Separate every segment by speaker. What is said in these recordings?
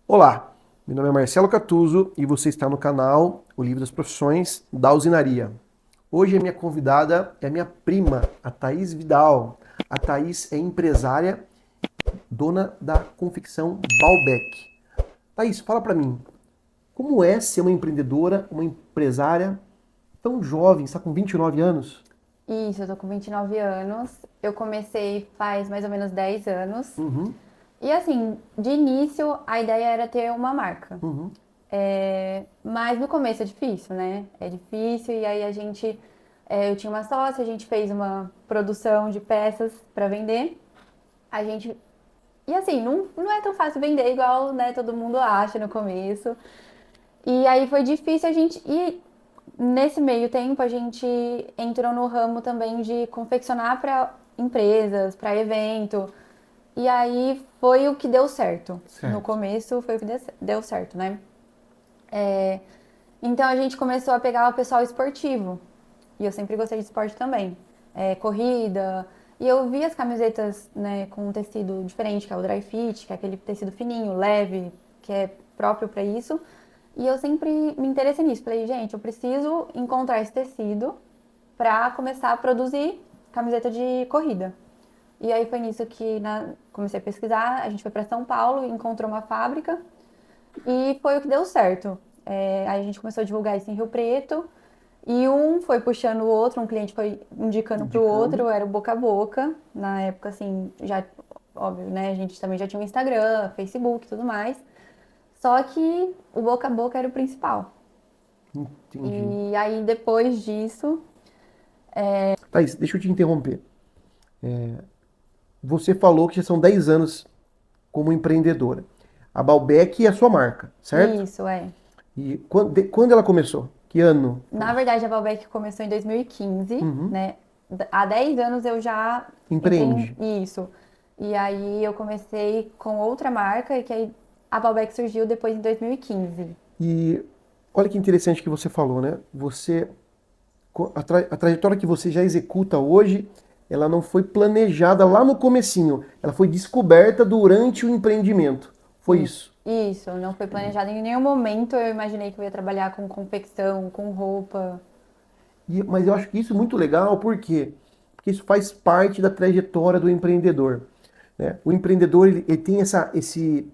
Speaker 1: Olá, meu nome é Marcelo Catuzzo e você está no canal O Livro das Profissões da Usinaria. Hoje a minha convidada é a minha prima, a Thaís Vidal. A Thaís é empresária, dona da confecção Balbec. Thaís, fala pra mim, como é ser uma empreendedora, uma empresária tão jovem, está com 29 anos?
Speaker 2: Isso, eu tô com 29 anos. Eu comecei faz mais ou menos 10 anos.
Speaker 1: Uhum,
Speaker 2: E assim, de início a ideia era ter uma marca.
Speaker 1: uhum.
Speaker 2: Mas no começo é difícil, né? É difícil e aí eu tinha uma sócia, a gente fez uma produção de peças para vender. A gente, e assim, não é tão fácil vender igual, né, todo mundo acha no começo. E aí foi difícil e nesse meio tempo a gente entrou no ramo também de confeccionar para empresas, para evento. E aí foi o que deu certo. No
Speaker 1: Certo.
Speaker 2: começo foi o que deu certo, né? Então a gente começou a pegar o pessoal esportivo. E eu sempre gostei de esporte também. Corrida. E eu vi as camisetas, né, com um tecido diferente, que é o dry fit, que é aquele tecido fininho, leve, que é próprio para isso. E eu sempre me interessei nisso. Falei, gente, eu preciso encontrar esse tecido para começar a produzir camiseta de corrida. E aí foi nisso que comecei a pesquisar. A gente foi para São Paulo, encontrou uma fábrica e foi o que deu certo. Aí a gente começou a divulgar isso em Rio Preto e um foi puxando o outro, um cliente foi indicando para o
Speaker 1: Indicando.
Speaker 2: outro, era o boca a boca. Na época, assim, já, óbvio, né? A gente também já tinha o Instagram, Facebook e tudo mais. Só que o boca a boca era o principal.
Speaker 1: Entendi.
Speaker 2: E aí depois disso,
Speaker 1: Thaís, deixa eu te interromper. Você falou que já são 10 anos como empreendedora. A Balbec é a sua marca, certo?
Speaker 2: isso é.
Speaker 1: E quando ela começou? Que ano foi
Speaker 2: Na
Speaker 1: isso?
Speaker 2: verdade, a Balbec começou em 2015,
Speaker 1: Uhum.
Speaker 2: né? Há 10 anos eu já
Speaker 1: Empreende.
Speaker 2: empreendi isso. E aí eu comecei com outra marca, e que aí a Balbec surgiu depois em 2015.
Speaker 1: E olha que interessante que você falou, né? A trajetória que você já executa hoje, ela não foi planejada lá no comecinho. Ela foi descoberta durante o empreendimento. Foi isso.
Speaker 2: Isso, não foi planejado em nenhum momento. Eu imaginei que eu ia trabalhar com confecção, com roupa.
Speaker 1: Mas eu acho que isso é muito legal, por quê? Porque isso faz parte da trajetória do empreendedor, né? O empreendedor ele tem esse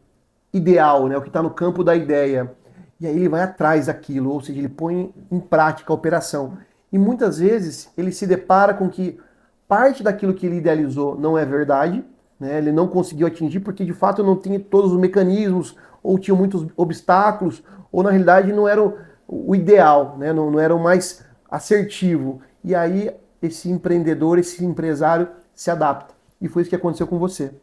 Speaker 1: ideal, né? O que está no campo da ideia. E aí ele vai atrás daquilo, ou seja, ele põe em prática a operação. E muitas vezes ele se depara com que parte daquilo que ele idealizou não é verdade, né? Ele não conseguiu atingir porque de fato não tinha todos os mecanismos, ou tinha muitos obstáculos, ou na realidade não era o ideal, né? Não era o mais assertivo. E aí esse empreendedor, esse empresário se adapta. E foi isso que aconteceu com você,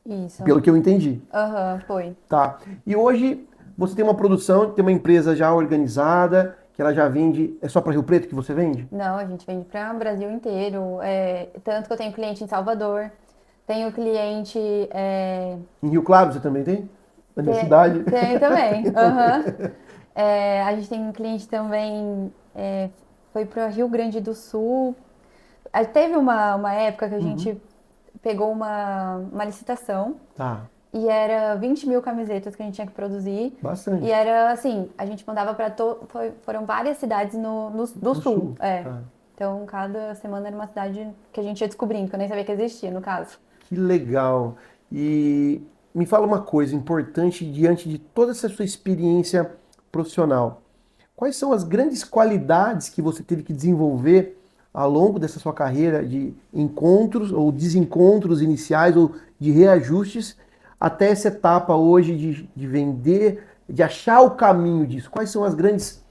Speaker 2: Isso.
Speaker 1: pelo que eu entendi.
Speaker 2: Aham, foi.
Speaker 1: Tá. E hoje você tem uma produção, tem uma empresa já organizada, que ela já vende. É só para Rio Preto que você vende?
Speaker 2: Não, a gente vende para o Brasil inteiro. Tanto que eu tenho cliente em Salvador, tenho cliente.
Speaker 1: Em Rio Claro você também tem? Na minha
Speaker 2: Tem,
Speaker 1: cidade?
Speaker 2: tem também.
Speaker 1: Tem também.
Speaker 2: Aham. A gente tem um cliente também, foi para Rio Grande do Sul. Teve uma época que a
Speaker 1: Uhum.
Speaker 2: gente pegou uma licitação
Speaker 1: Tá.
Speaker 2: e era 20 mil camisetas que a gente tinha que produzir. E
Speaker 1: Bastante.
Speaker 2: era assim, a gente mandava para foram várias cidades do
Speaker 1: No
Speaker 2: sul.
Speaker 1: sul. Tá.
Speaker 2: Então, cada semana era uma cidade que a gente ia descobrindo, que eu nem sabia que existia, no caso.
Speaker 1: Que legal. E me fala uma coisa importante diante de toda essa sua experiência profissional. Quais são as grandes qualidades que você teve que desenvolver ao longo dessa sua carreira de encontros ou desencontros iniciais ou de reajustes até essa etapa hoje de vender, de achar o caminho disso? Quais são as grandes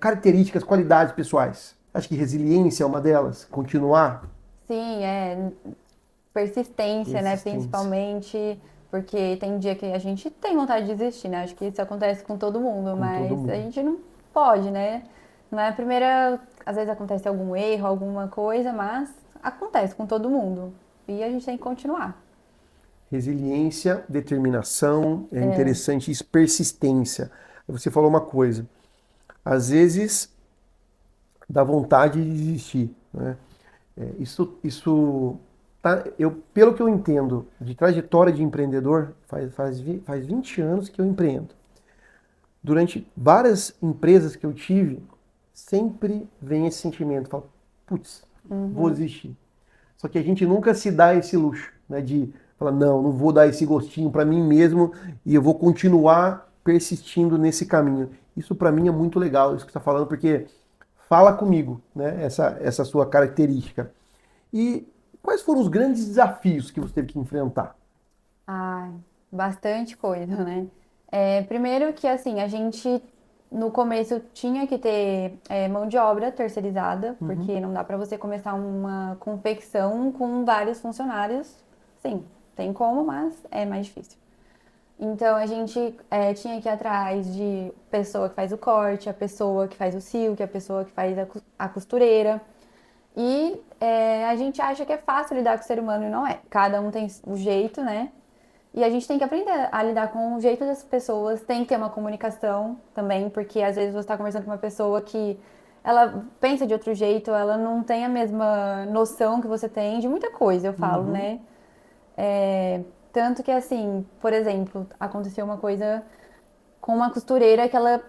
Speaker 1: características, qualidades pessoais? Acho que resiliência é uma delas. Continuar.
Speaker 2: Sim, persistência, né?
Speaker 1: Persistência.
Speaker 2: Principalmente, porque tem dia que a gente tem vontade de desistir, né? Acho que isso acontece com todo mundo,
Speaker 1: Com todo
Speaker 2: mas a
Speaker 1: mundo.
Speaker 2: gente não pode, né? Não é a primeira. Às vezes acontece algum erro, alguma coisa, mas acontece com todo mundo. E a gente tem que continuar.
Speaker 1: Resiliência, determinação, é interessante isso, persistência. Você falou uma coisa, às vezes dá vontade de desistir, né? Isso pelo que eu entendo de trajetória de empreendedor, faz 20 anos que eu empreendo. Durante várias empresas que eu tive, sempre vem esse sentimento, fala, putz, vou desistir. Só que a gente nunca se dá esse luxo, né, de falar, não vou dar esse gostinho para mim mesmo e eu vou continuar persistindo nesse caminho. Isso para mim é muito legal, isso que você está falando, porque fala comigo, né, essa sua característica. E quais foram os grandes desafios que você teve que enfrentar?
Speaker 2: Ah, bastante coisa, né? Primeiro que, assim, a gente, no começo, tinha que ter mão de obra terceirizada, porque não dá para você começar uma confecção com vários funcionários. Sim, tem como, mas é mais difícil. Então, a gente tinha que ir atrás de pessoa que faz o corte, a pessoa que faz o silk, a pessoa que faz a costureira. E a gente acha que é fácil lidar com o ser humano e não é. Cada um tem o jeito, né? E a gente tem que aprender a lidar com o jeito das pessoas, tem que ter uma comunicação também, porque às vezes você está conversando com uma pessoa que ela pensa de outro jeito, ela não tem a mesma noção que você tem de muita coisa, eu falo, né? Tanto que assim, por exemplo, aconteceu uma coisa com uma costureira que ela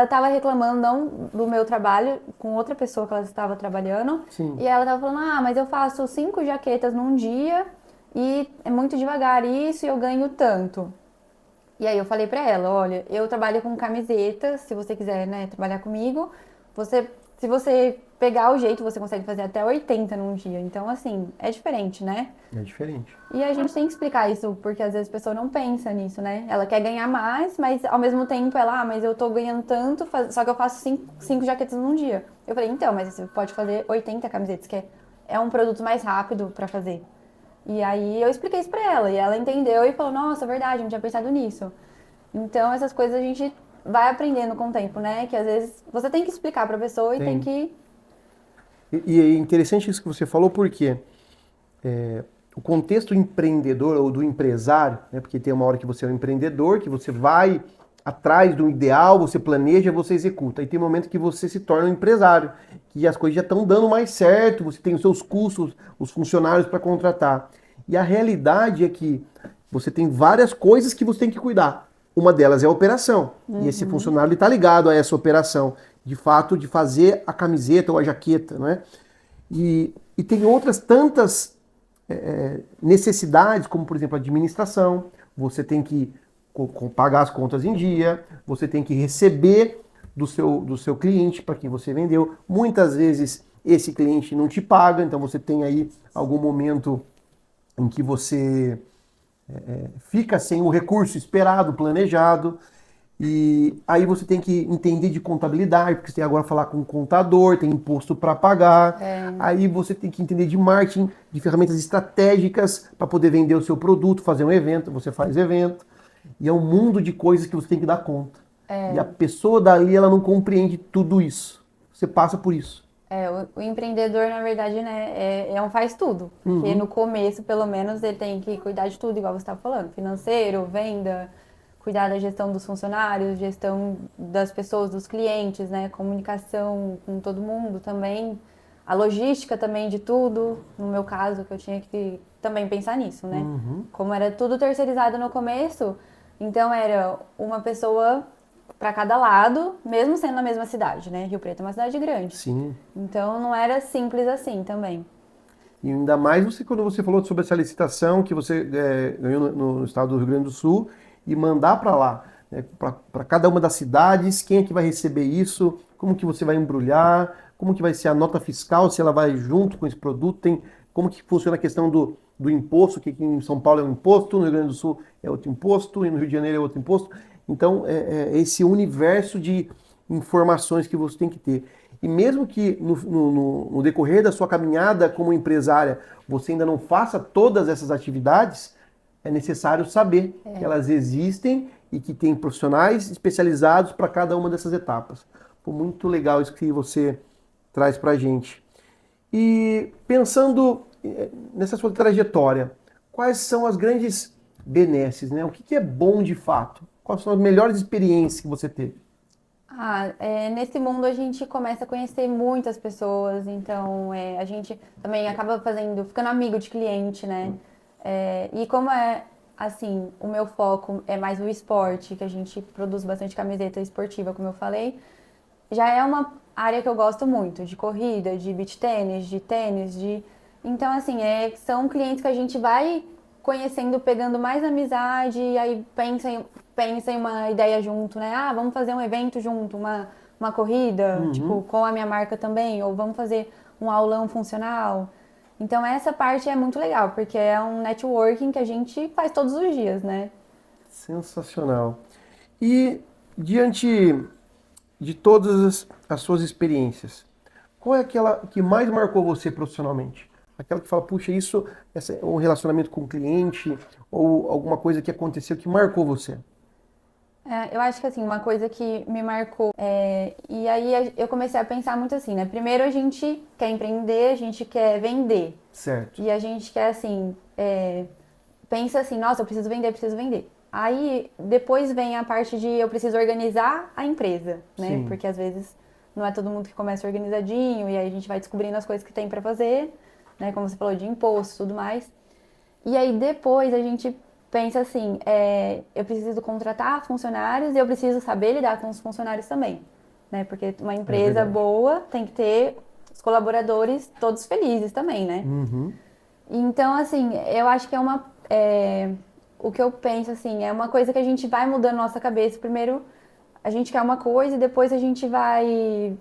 Speaker 2: estava reclamando não do meu trabalho com outra pessoa que ela estava trabalhando.
Speaker 1: Sim.
Speaker 2: E ela estava falando, mas eu faço 5 jaquetas num dia e é muito devagar isso e eu ganho tanto. E aí eu falei pra ela, olha, eu trabalho com camiseta, se você quiser, né, trabalhar comigo, se você pegar o jeito, você consegue fazer até 80 num dia. Então, assim, é diferente, né?
Speaker 1: É diferente.
Speaker 2: E a gente tem que explicar isso, porque às vezes a pessoa não pensa nisso, né? Ela quer ganhar mais, mas ao mesmo tempo ela, mas eu tô ganhando tanto, só que eu faço 5 jaquetas num dia. Eu falei, então, mas você pode fazer 80 camisetas, que é um produto mais rápido pra fazer. E aí eu expliquei isso pra ela, e ela entendeu e falou, nossa, é verdade, eu não tinha pensado nisso. Então essas coisas a gente vai aprendendo com o tempo, né? Que às vezes você tem que explicar pra pessoa e tem que...
Speaker 1: E é interessante isso que você falou, porque o contexto empreendedor ou do empresário, né, porque tem uma hora que você é um empreendedor, que você vai atrás do ideal, você planeja, você executa. E tem um momento que você se torna um empresário, que as coisas já estão dando mais certo, você tem os seus custos, os funcionários para contratar. E a realidade é que você tem várias coisas que você tem que cuidar. Uma delas é a operação. E esse funcionário está ligado a essa operação, de fato, de fazer a camiseta ou a jaqueta, não é? E tem outras tantas necessidades, como, por exemplo, a administração. Você tem que pagar as contas em dia, você tem que receber do seu cliente para quem você vendeu. Muitas vezes esse cliente não te paga, então você tem aí algum momento em que você fica sem o recurso esperado, planejado, e aí você tem que entender de contabilidade, porque você tem agora que falar com o contador, tem imposto para pagar, aí você tem que entender de marketing, de ferramentas estratégicas para poder vender o seu produto, fazer um evento, você faz evento, e é um mundo de coisas que você tem que dar conta. E a pessoa dali, ela não compreende tudo isso. Você passa por isso.
Speaker 2: O empreendedor, na verdade, né, é um faz tudo. Porque no começo, pelo menos, ele tem que cuidar de tudo, igual você estava falando. Financeiro, venda, cuidar da gestão dos funcionários, gestão das pessoas, dos clientes, né, comunicação com todo mundo também. A logística também de tudo. No meu caso, que eu tinha que também pensar nisso, né? Como era tudo terceirizado no começo, então era uma pessoa para cada lado, mesmo sendo na mesma cidade, né? Rio Preto é uma cidade grande.
Speaker 1: Sim.
Speaker 2: Então não era simples assim também.
Speaker 1: E ainda mais quando você falou sobre essa licitação que você ganhou no estado do Rio Grande do Sul e mandar para lá, né, para cada uma das cidades, quem é que vai receber isso, como que você vai embrulhar, como que vai ser a nota fiscal, se ela vai junto com esse produto, como que funciona a questão do imposto, que aqui em São Paulo é um imposto, no Rio Grande do Sul é outro imposto, e no Rio de Janeiro é outro imposto. Então, esse universo de informações que você tem que ter. E mesmo que no decorrer da sua caminhada como empresária, você ainda não faça todas essas atividades, é necessário saber que elas existem e que tem profissionais especializados para cada uma dessas etapas. Foi muito legal isso que você traz para a gente. E pensando nessa sua trajetória, quais são as grandes benesses, né? O que é bom de fato? Quais são as melhores experiências que você teve?
Speaker 2: Nesse mundo a gente começa a conhecer muitas pessoas, então a gente também acaba ficando amigo de cliente, né? E como assim, o meu foco é mais o esporte, que a gente produz bastante camiseta esportiva, como eu falei, já é uma área que eu gosto muito, de corrida, de beach tênis, de tênis, de... Então, assim, são clientes que a gente vai conhecendo, pegando mais amizade, e aí pensa em uma ideia junto, né? Ah, vamos fazer um evento junto, uma corrida, tipo,
Speaker 1: Uhum.
Speaker 2: com a minha marca também, ou vamos fazer um aulão funcional. Então, essa parte é muito legal, porque é um networking que a gente faz todos os dias, né?
Speaker 1: Sensacional. E diante de todas as suas experiências, qual é aquela que mais marcou você profissionalmente? Aquela que fala, puxa, um relacionamento com o cliente ou alguma coisa que aconteceu que marcou você?
Speaker 2: Eu acho que assim, uma coisa que me marcou, e aí eu comecei a pensar muito assim, né? Primeiro a gente quer empreender, a gente quer vender.
Speaker 1: Certo.
Speaker 2: E a gente quer assim, pensa assim, nossa, eu preciso vender, preciso vender. Aí depois vem a parte de eu preciso organizar a empresa, né?
Speaker 1: Sim.
Speaker 2: Porque às vezes não é todo mundo que começa organizadinho, e aí a gente vai descobrindo as coisas que tem pra fazer, né? Como você falou, de imposto e tudo mais. E aí depois a gente pensa assim, eu preciso contratar funcionários e eu preciso saber lidar com os funcionários também, né? Porque uma
Speaker 1: É
Speaker 2: empresa
Speaker 1: verdade.
Speaker 2: boa tem que ter os colaboradores todos felizes também, né?
Speaker 1: Uhum.
Speaker 2: Então, assim, eu acho que o que eu penso, assim, é uma coisa que a gente vai mudando nossa cabeça. Primeiro, a gente quer uma coisa e depois a gente vai...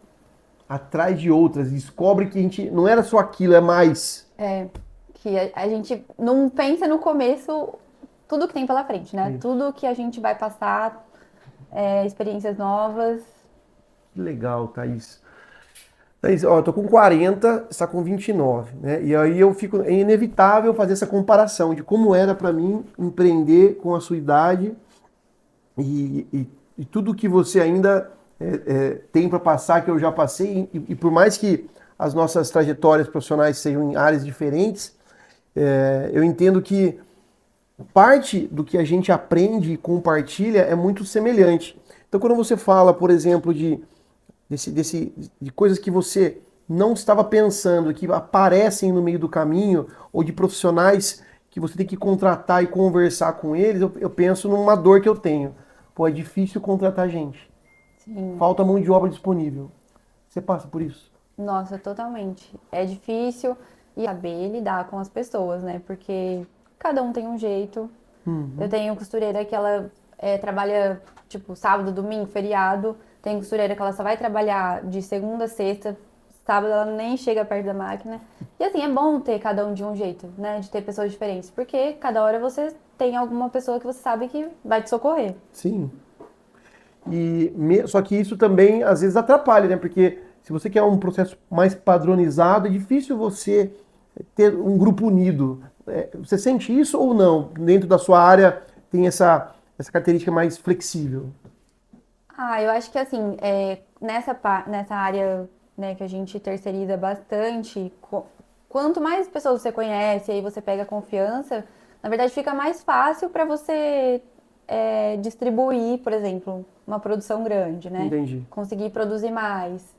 Speaker 1: Atrás de outras, descobre que a gente não era só aquilo, é mais.
Speaker 2: Que a gente não pensa no começo tudo que tem pela frente, né?
Speaker 1: Isso.
Speaker 2: Tudo que a gente vai passar, experiências novas.
Speaker 1: Que legal, Thaís. Thaís, ó, eu tô com 40, você está com 29, né? E aí é inevitável fazer essa comparação de como era para mim empreender com a sua idade e tudo que você ainda tem para passar, que eu já passei, e por mais que as nossas trajetórias profissionais sejam em áreas diferentes, eu entendo que parte do que a gente aprende e compartilha é muito semelhante. Então, quando você fala, por exemplo, de coisas que você não estava pensando, que aparecem no meio do caminho, ou de profissionais que você tem que contratar e conversar com eles, eu penso numa dor que eu tenho. Pô, é difícil contratar gente.
Speaker 2: Sim,
Speaker 1: Falta mão de obra disponível. Você passa por isso?
Speaker 2: nossa, totalmente. É difícil e saber lidar com as pessoas, né? Porque cada um tem um jeito. Eu
Speaker 1: Uhum.
Speaker 2: tenho costureira que ela trabalha, tipo, sábado, domingo, feriado. Tem costureira que ela só vai trabalhar de segunda a sexta. Sábado ela nem chega perto da máquina. E assim, é bom ter cada um de um jeito, né? De ter pessoas diferentes. Porque cada hora você tem alguma pessoa que você sabe que vai te socorrer.
Speaker 1: Sim. Só que isso também às vezes atrapalha, né? Porque se você quer um processo mais padronizado, é difícil você ter um grupo unido. Você sente isso ou não? Dentro da sua área tem essa característica mais flexível?
Speaker 2: Eu acho que assim, nessa área, né, que a gente terceiriza bastante, quanto mais pessoas você conhece, aí você pega confiança, na verdade fica mais fácil para você distribuir, por exemplo, uma produção grande, né?
Speaker 1: Entendi.
Speaker 2: Conseguir produzir mais.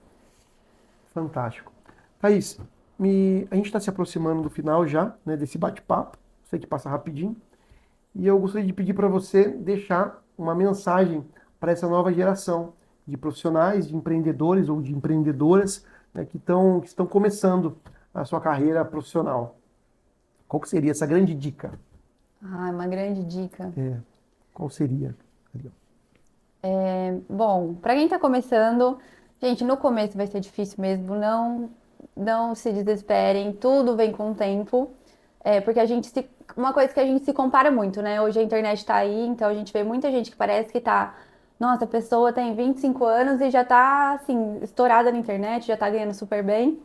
Speaker 1: Fantástico. Thaís, a gente está se aproximando do final já, né, desse bate-papo. Sei que passa rapidinho. E eu gostaria de pedir para você deixar uma mensagem para essa nova geração de profissionais, de empreendedores ou de empreendedoras, né, que estão começando a sua carreira profissional. Qual que seria essa grande dica?
Speaker 2: Uma grande dica.
Speaker 1: Qual seria? Ali, ó.
Speaker 2: Bom, para quem tá começando, gente, no começo vai ser difícil mesmo, não se desesperem, tudo vem com o tempo. Porque uma coisa que a gente se compara muito, né? Hoje a internet tá aí, então a gente vê muita gente que parece que tá, nossa, a pessoa tem 25 anos e já tá, assim, estourada na internet, já tá ganhando super bem.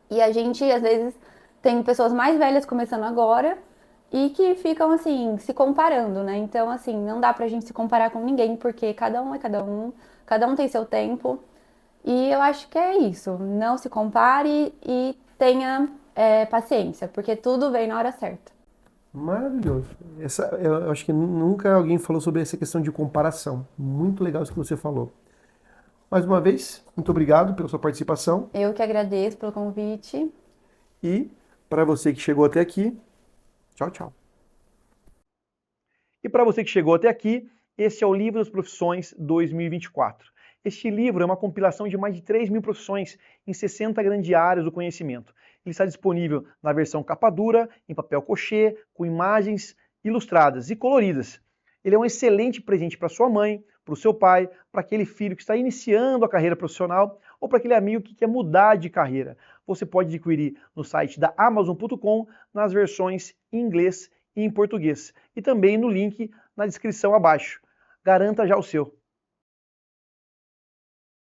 Speaker 2: E a gente, às vezes, tem pessoas mais velhas começando agora e que ficam, assim, se comparando, né? Então, assim, não dá pra gente se comparar com ninguém, porque cada um tem seu tempo. E eu acho que é isso. Não se compare e tenha paciência, porque tudo vem na hora certa.
Speaker 1: Maravilhoso. Eu acho que nunca alguém falou sobre essa questão de comparação. Muito legal isso que você falou. Mais uma vez, muito obrigado pela sua participação.
Speaker 2: Eu que agradeço pelo convite.
Speaker 1: E para você que chegou até aqui, tchau, tchau. E para você que chegou até aqui, esse é o Livro das Profissões 2024. Este livro é uma compilação de mais de 3 mil profissões em 60 grandes áreas do conhecimento. Ele está disponível na versão capa dura, em papel cochê, com imagens ilustradas e coloridas. Ele é um excelente presente para sua mãe, para o seu pai, para aquele filho que está iniciando a carreira profissional ou para aquele amigo que quer mudar de carreira. Você pode adquirir no site da Amazon.com nas versões em inglês e em português. E também no link na descrição abaixo. Garanta já o seu.